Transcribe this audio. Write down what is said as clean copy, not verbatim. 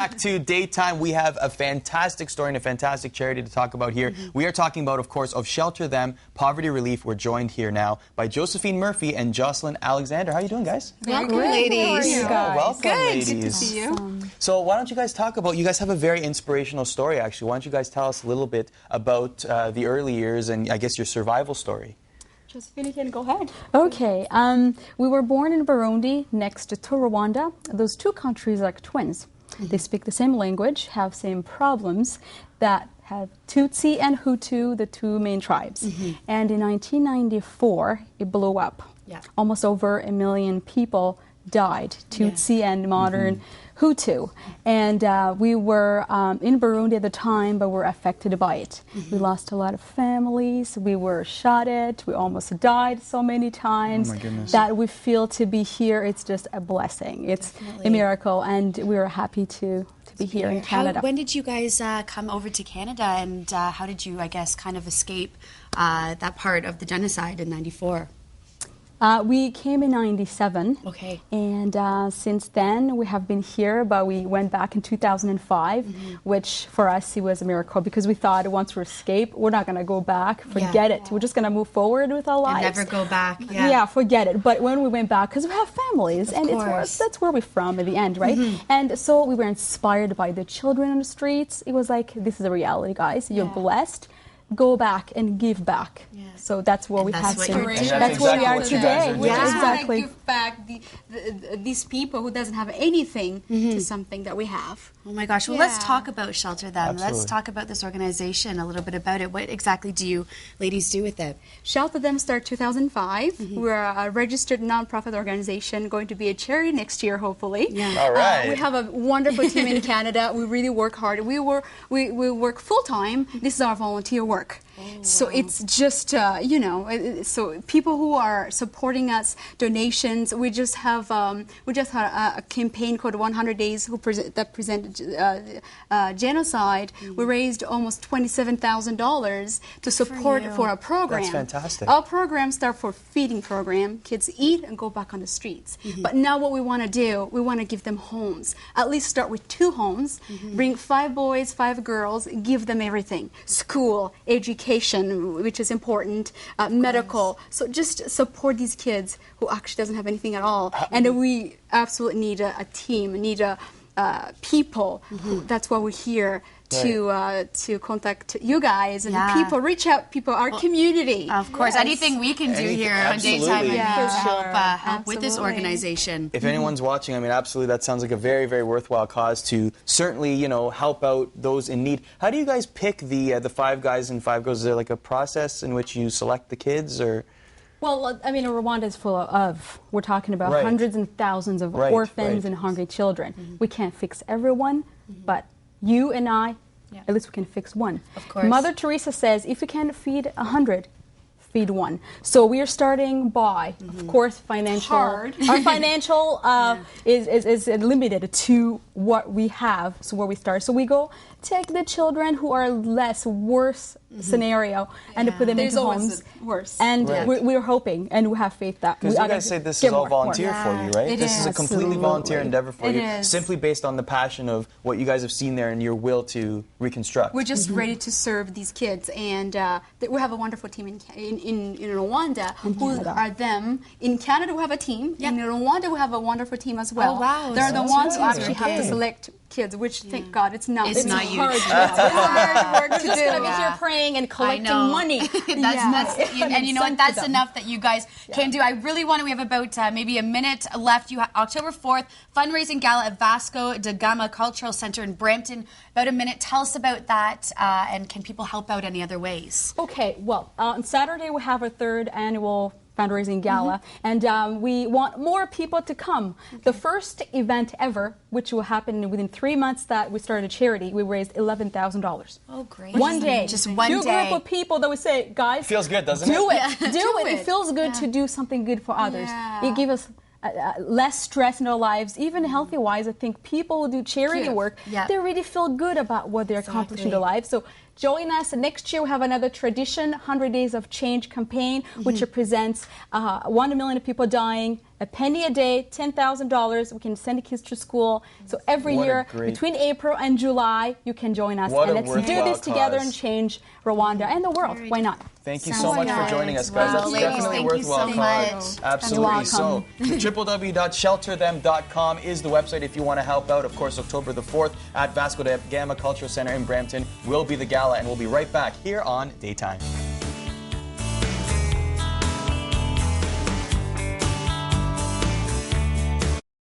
back to Daytime. We have a fantastic story and a fantastic charity to talk about here. We are talking about, of course, of Shelter Them, Poverty Relief. We're joined here now by Josephine Murphy and Jocelyn Alexander. How are you doing, guys? Welcome, ladies. How are you guys? Welcome, Good. ladies. Good to see you. So why don't you guys talk about, you guys have a very inspirational story, actually. Why don't you guys tell us a little bit about the early years and, I guess, your survival story? Josephine, you can go ahead. Okay. We were born in Burundi, next to Rwanda. Those two countries are like twins. They speak the same language, have same problems, that have Tutsi and Hutu, the two main tribes. And in 1994, it blew up. Almost over 1 million people died, Tutsi and modern Hutu. And we were in Burundi at the time, but were affected by it. We lost a lot of families. We were shot at. We almost died so many times. Oh my goodness. That we feel to be here, it's just a blessing. It's a miracle, and we are happy to be here in Canada. When did you guys come over to Canada, and how did you, I guess, kind of escape that part of the genocide in '94? We came in '97. Okay. And since then, we have been here, but we went back in 2005, which for us, it was a miracle because we thought once we escape, we're not going to go back. Forget it. We're just going to move forward with our lives. And never go back. Yeah, forget it. But when we went back, because we have families, and that's where we're from at the end, right? And so we were inspired by the children on the streets. It was like, this is a reality, guys. You're blessed. Go back and give back. So that's what we have to do. That's where we are today. We just want to give back these people who doesn't have anything to something that we have. Oh my gosh. Well, let's talk about Shelter Them. Let's talk about this organization, a little bit about it. What exactly do you ladies do with it? Shelter Them started 2005. We're a registered nonprofit organization, going to be a charity next year, hopefully. All right. We have a wonderful team in Canada. We really work hard. We work full-time. This is our volunteer work. So it's just, you know, so people who are supporting us, donations. We just have a campaign called 100 Days that presented genocide. We raised almost $27,000 to support for our program. That's fantastic. Our program starts for feeding program. Kids eat and go back on the streets. But now what we want to do, we want to give them homes. At least start with 2 homes. Bring 5 boys, 5 girls. Give them everything: school, education, which is important, medical. So just support these kids who actually doesn't have anything at all. And we absolutely need a team, need people. That's why we're here. To contact you guys and people, reach out, people, our community. Of course, anything we can do here on Daytime and help with this organization. If anyone's watching, I mean, absolutely, that sounds like a very, very worthwhile cause to certainly, you know, help out those in need. How do you guys pick the 5 guys and 5 girls? Is there like a process in which you select the kids, or? Well, I mean, Rwanda is full of, we're talking about hundreds and thousands of orphans and hungry children. We can't fix everyone, but you and I, at least we can fix one. Of course. Mother Teresa says, if you can feed 100, feed 1. So we are starting by, of course, financial. Our financial is limited to what we have, so where we start. So we go take the children who are worse scenario and to put them into homes. Worse. And we're hoping and we have faith that because you guys say this is all volunteer for you, right? This is a completely volunteer endeavor for you, simply based on the passion of what you guys have seen there and your will to reconstruct. We're just ready to serve these kids, and we have a wonderful team in Rwanda who are them. In Canada, we have a team. In Rwanda, we have a wonderful team as well. Oh, wow. They're the ones who actually have to select kids, which thank God it's not. It's not you. Hard work to do. We're just going to be here praying and collecting money. That's and you know what? That's enough that you guys can do. I really want to. We have about maybe a minute left. You have October 4th, Fundraising Gala at Vasco da Gama Cultural Center in Brampton. About a minute. Tell us about that, and can people help out any other ways? Okay. Well, on Saturday we have our 3rd annual Fundraising Gala, and we want more people to come. The first event ever, which will happen within 3 months that we started a charity, we raised $11,000. Oh, great. One day. Just one day. Group of people that we say, guys, feels good, doesn't it? Do it. It feels good to do something good for others. It gives us less stress in our lives, even healthy-wise. I think people who do charity work, they really feel good about what they're accomplishing in their lives. So join us. Next year we have another tradition, 100 Days of Change campaign, which represents 1 million people dying, a penny a day, $10,000. We can send the kids to school. So every year, between April and July, you can join us. And let's do this together and change Rwanda and the world. Why not? Thank you so much for joining us, guys. That's definitely worthwhile cause. Absolutely. So, www.shelterthem.com is the website if you want to help out. Of course, October the 4th at Vasco da Gama Cultural Center in Brampton will be the gala, and we'll be right back here on Daytime.